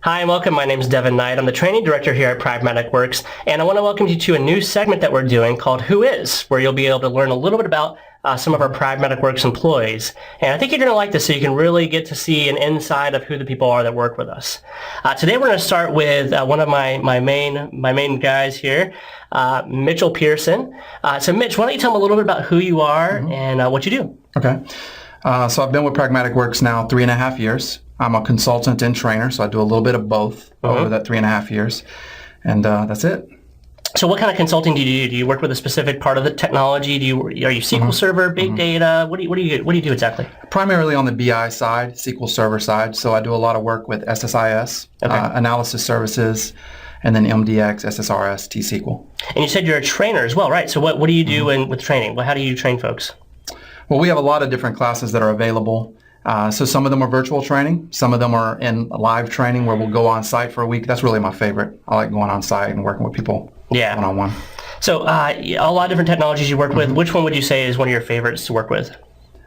Hi and welcome. My name is Devin Knight. I'm the training director here at Pragmatic Works, and I want to welcome you to a new segment that we're doing called Who Is, where you'll be able to learn a little bit about some of our Pragmatic Works employees. And I think you're going to like this, so you can really get to see an inside of who the people are that work with us. Today we're going to start with one of my main guys here, Mitchell Pearson. So Mitch, why don't you tell me a little bit about who you are and what you do? Okay. So I've been with Pragmatic Works now 3.5 years. I'm a consultant and trainer, so I do a little bit of both over that 3.5 years, and that's it. So what kind of consulting do you do? Do you work with a specific part of the technology? Are you SQL Server, big data? What do you do exactly? Primarily on the BI side, SQL Server side. So I do a lot of work with SSIS, analysis services, and then MDX, SSRS, T-SQL. And you said you're a trainer as well, right? So what do you do with training? How do you train folks? Well, we have a lot of different classes that are available. So some of them are virtual training. Some of them are in live training where we'll go on site for a week. That's really my favorite. I like going on site and working with people one-on-one. So a lot of different technologies you work with. Which one would you say is one of your favorites to work with?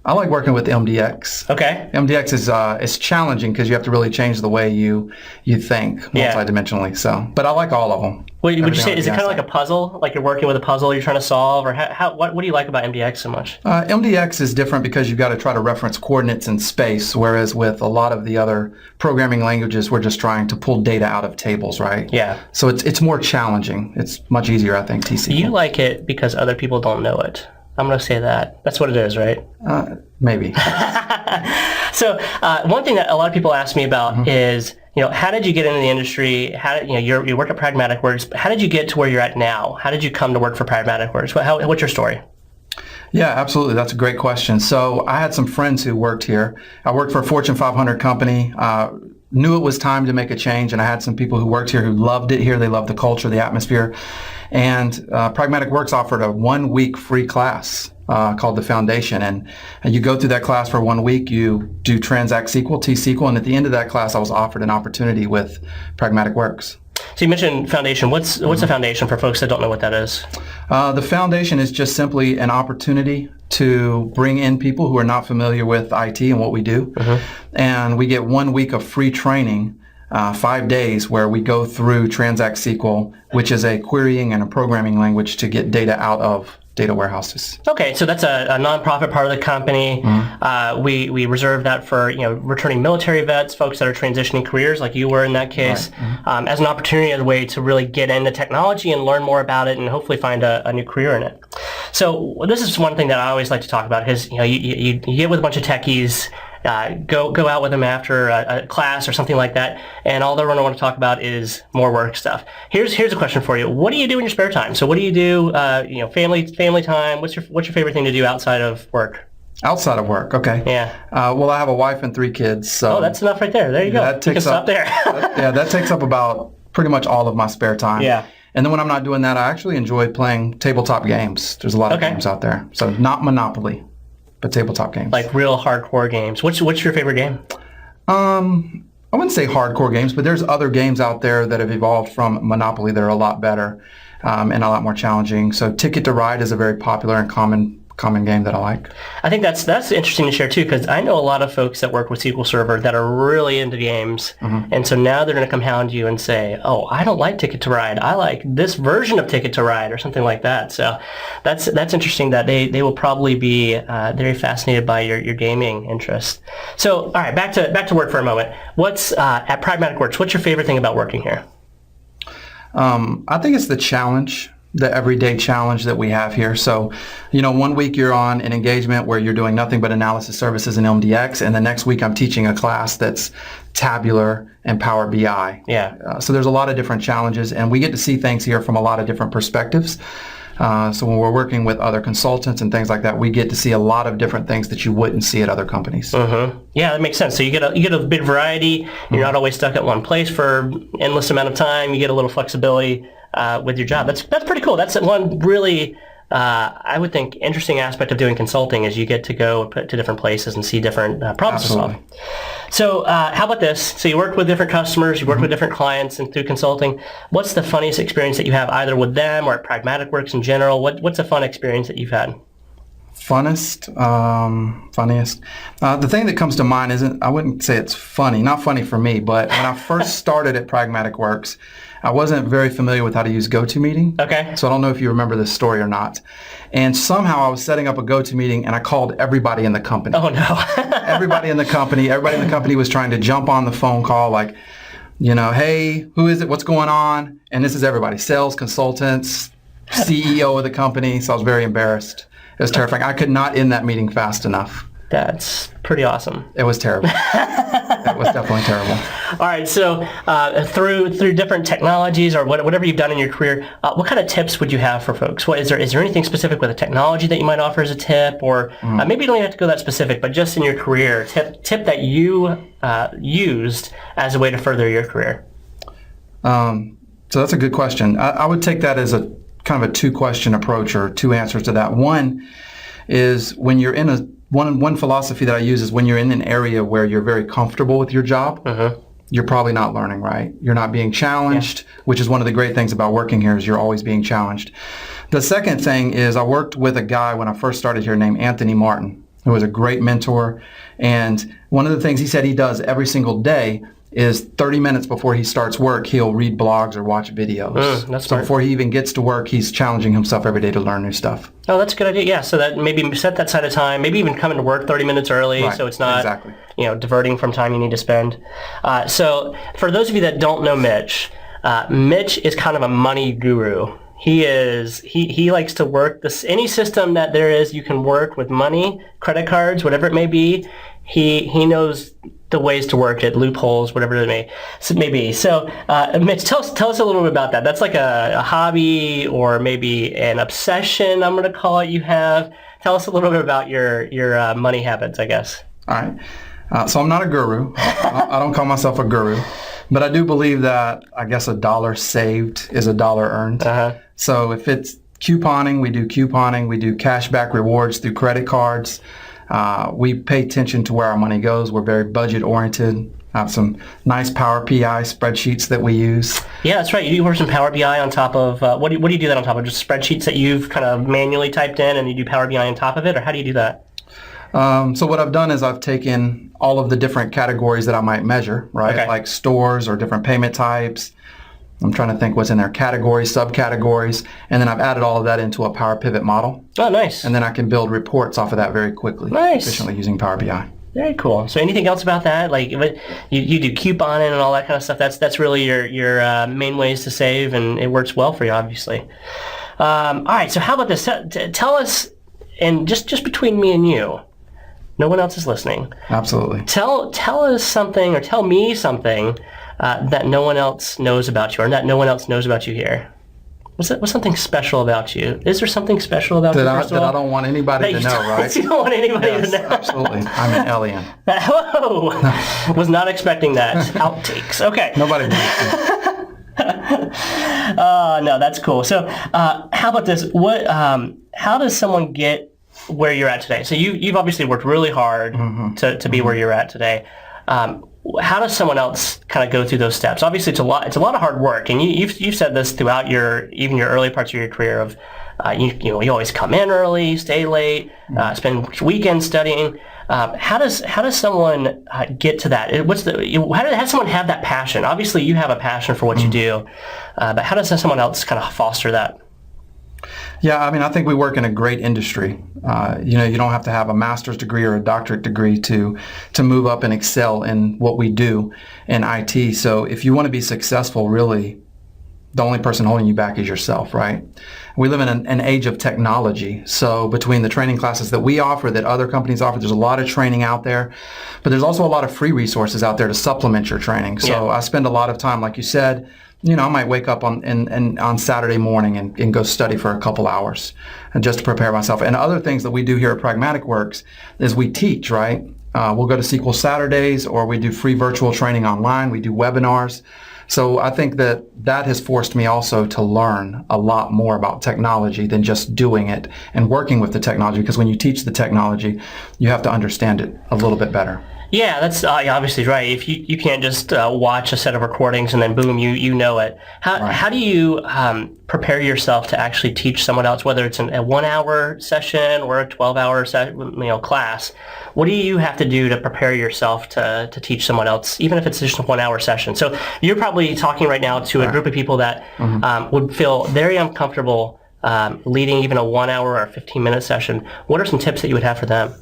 I like working with MDX. Okay. MDX is challenging because you have to really change the way you think multidimensionally. So, but I like all of them. Would you say, is it kind of like a puzzle? Like you're working with a puzzle you're trying to solve? Or what do you like about MDX so much? MDX is different because you've got to try to reference coordinates in space, whereas with a lot of the other programming languages, we're just trying to pull data out of tables, right? Yeah. So it's more challenging. It's much easier, I think, T-SQL. You like it because other people don't know it. I'm going to say that. That's what it is, right? Maybe. So one thing that a lot of people ask me about is, how did you get into the industry? You work at Pragmatic Works, but how did you get to where you're at now? How did you come to work for Pragmatic Works? What's your story? Yeah, absolutely. That's a great question. So I had some friends who worked here. I worked for a Fortune 500 company, knew it was time to make a change, and I had some people who worked here who loved it here. They loved the culture, the atmosphere. And Pragmatic Works offered a 1-week free class called the Foundation. And you go through that class for 1 week, you do Transact SQL, T-SQL, and at the end of that class, I was offered an opportunity with Pragmatic Works. So you mentioned Foundation. What's the Foundation for folks that don't know what that is? The Foundation is just simply an opportunity to bring in people who are not familiar with IT and what we do. And we get 1 week of free training, 5 days, where we go through Transact SQL, which is a querying and a programming language to get data out of data warehouses. Okay, so that's a nonprofit part of the company. We reserve that for returning military vets, folks that are transitioning careers like you were in that case, as an opportunity, as a way to really get into technology and learn more about it and hopefully find a new career in it. So this is one thing that I always like to talk about because you get with a bunch of techies, go out with them after a class or something like that, and all they're going to want to talk about is more work stuff. Here's a question for you. What do you do in your spare time? So what do you do, family time? What's your favorite thing to do outside of work? Outside of work, okay. Yeah. Well, I have a wife and 3 kids. So that's enough right there. There you go. You can stop there. That takes up about pretty much all of my spare time. Yeah. And then when I'm not doing that, I actually enjoy playing tabletop games. There's a lot of games out there. So not Monopoly, but tabletop games. Like real hardcore games. What's your favorite game? I wouldn't say hardcore games, but there's other games out there that have evolved from Monopoly that are a lot better and a lot more challenging. So Ticket to Ride is a very popular and common game that I like. I think that's interesting to share too, because I know a lot of folks that work with SQL Server that are really into games, and so now they're going to come hound you and say, "Oh, I don't like Ticket to Ride. I like this version of Ticket to Ride," or something like that. So that's interesting that they will probably be very fascinated by your gaming interest. So all right, back to work for a moment. What's at Pragmatic Works? What's your favorite thing about working here? I think it's the challenge. The everyday challenge that we have here. So, 1 week you're on an engagement where you're doing nothing but analysis services in MDX, and the next week I'm teaching a class that's tabular and Power BI. Yeah. So there's a lot of different challenges, and we get to see things here from a lot of different perspectives. So when we're working with other consultants and things like that, we get to see a lot of different things that you wouldn't see at other companies. Yeah, that makes sense. So you get a big variety. You're not always stuck at one place for endless amount of time. You get a little flexibility with your job. That's pretty cool. That's one really, I would think, interesting aspect of doing consulting is you get to go to different places and see different problems to solve. So how about this? So you work with different customers, you work with different clients and through consulting. What's the funniest experience that you have either with them or at Pragmatic Works in general? What's a fun experience that you've had? Funniest. The thing that comes to mind isn't, I wouldn't say it's funny, not funny for me, but when I first started at Pragmatic Works, I wasn't very familiar with how to use GoToMeeting. Okay. So I don't know if you remember this story or not. And somehow I was setting up a GoToMeeting and I called everybody in the company. Oh, no. Everybody in the company was trying to jump on the phone call like, hey, who is it? What's going on? And this is everybody, sales, consultants, CEO of the company. So I was very embarrassed. It was terrifying. I could not end that meeting fast enough. That's pretty awesome. It was terrible. It was definitely terrible. All right. So through different technologies or whatever you've done in your career, what kind of tips would you have for folks? Is there anything specific with a technology that you might offer as a tip, or maybe you don't even have to go that specific, but just in your career, tip that you used as a way to further your career? So that's a good question. I would take that as a kind of a two-question approach or two answers to that. One is when you're in one philosophy that I use is when you're in an area where you're very comfortable with your job, you're probably not learning, right? You're not being challenged, which is one of the great things about working here is you're always being challenged. The second thing is I worked with a guy when I first started here named Anthony Martin, who was a great mentor. And one of the things he said he does every single day is 30 minutes before he starts work, he'll read blogs or watch videos. That's so smart. before he even gets to work, he's challenging himself every day to learn new stuff. Oh, that's a good idea. Yeah, so that maybe set that side of time, maybe even come into work 30 minutes early, Right. so it's not Exactly. diverting from time you need to spend. So for those of you that don't know Mitch, Mitch is kind of a money guru. He likes to work any system that there is you can work with money, credit cards, whatever it may be. He knows the ways to work it, loopholes, whatever it may be. So, Mitch, tell us a little bit about that. That's like a hobby or maybe an obsession, I'm going to call it, you have. Tell us a little bit about your money habits, I guess. All right. So I'm not a guru. I don't call myself a guru. But I do believe that, I guess, $1 saved is $1 earned. So if it's couponing, we do cashback rewards through credit cards. We pay attention to where our money goes. We're very budget oriented. I have some nice Power BI spreadsheets that we use. Yeah, that's right. You do work some Power BI on top of, what do you do that on top of? Just spreadsheets that you've kind of manually typed in and you do Power BI on top of it, or how do you do that? So what I've done is I've taken all of the different categories that I might measure, right? Okay. Like stores or different payment types. I'm trying to think what's in there, categories, subcategories, and then I've added all of that into a Power Pivot model. Oh, nice. And then I can build reports off of that very quickly, efficiently using Power BI. Very cool. So anything else about that? Like you do couponing and all that kind of stuff. That's really your main ways to save, and it works well for you, obviously. All right. So how about this? Tell us, and just between me and you, no one else is listening. Absolutely. Tell us something, or tell me something that no one else knows about you, or that no one else knows about you here. What's something special about you? Is there something special about you, first of all? That I don't want anybody to know, right? You don't want anybody to know. Absolutely. I'm an alien. Whoa! Was not expecting that. Outtakes. Okay. Nobody believes me. No, that's cool. So how about this? How does someone get where you're at today? So you've obviously worked really hard to be where you're at today. How does someone else kind of go through those steps? Obviously, it's a lot of hard work, and you've said this throughout even your early parts of your career. Of you always come in early, stay late, spend weekends studying. How does someone get to that? How does someone have that passion? Obviously, you have a passion for what you do, but how does someone else kind of foster that? Yeah, I mean, I think we work in a great industry. You don't have to have a master's degree or a doctorate degree to move up and excel in what we do in IT. So if you want to be successful, really, the only person holding you back is yourself, right? We live in an age of technology. So between the training classes that we offer, that other companies offer, there's a lot of training out there. But there's also a lot of free resources out there to supplement your training. So I spend a lot of time, like you said, I might wake up on Saturday morning and go study for a couple hours and just to prepare myself. And other things that we do here at Pragmatic Works is we teach, right? We'll go to SQL Saturdays, or we do free virtual training online. We do webinars. So I think that has forced me also to learn a lot more about technology than just doing it and working with the technology, because when you teach the technology, you have to understand it a little bit better. Yeah, that's obviously right. If you can't just watch a set of recordings and then boom, you know it. How do you prepare yourself to actually teach someone else, whether it's a 1 hour session or a 12-hour class? What do you have to do to prepare yourself to teach someone else, even if it's just a 1 hour session? So you're probably talking right now to a group of people that would feel very uncomfortable leading even a 1 hour or 15-minute session. What are some tips that you would have for them?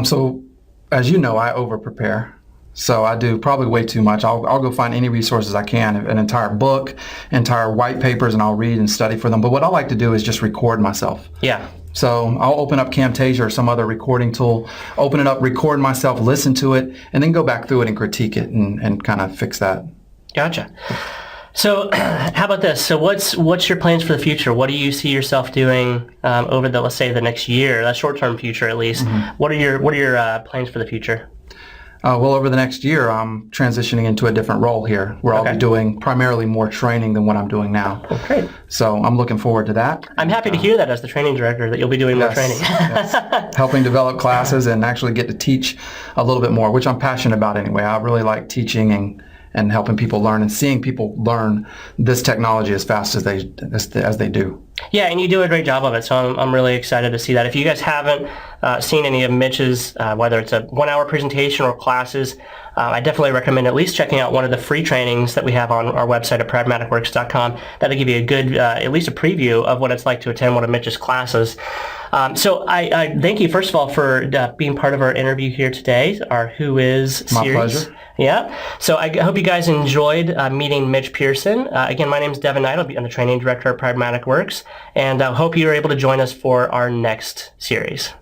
So, as you know, I over-prepare. So I do probably way too much. I'll go find any resources I can, an entire book, entire white papers, and I'll read and study for them. But what I like to do is just record myself. Yeah. So I'll open up Camtasia or some other recording tool, open it up, record myself, listen to it, and then go back through it and critique it and kind of fix that. Gotcha. So how about this? So what's your plans for the future? What do you see yourself doing over let's say the next year, that short-term future at least? What are your plans for the future? Well, over the next year, I'm transitioning into a different role here, where I'll be doing primarily more training than what I'm doing now. Okay. So I'm looking forward to that. I'm happy to hear that as the training director, that you'll be doing more training. Yes. Helping develop classes and actually get to teach a little bit more, which I'm passionate about anyway. I really like teaching and helping people learn and seeing people learn this technology as fast as they do. Yeah, and you do a great job of it, so I'm really excited to see that. If you guys haven't seen any of Mitch's, whether it's a 1 hour presentation or classes, I definitely recommend at least checking out one of the free trainings that we have on our website at pragmaticworks.com. That'll give you a good, at least a preview of what it's like to attend one of Mitch's classes. So I thank you, first of all, for being part of our interview here today, our Who Is series. My pleasure. Yeah. So I hope you guys enjoyed meeting Mitch Pearson. Again, my name is Devin Knight. I'm the training director at Pragmatic Works, and I hope you are able to join us for our next series.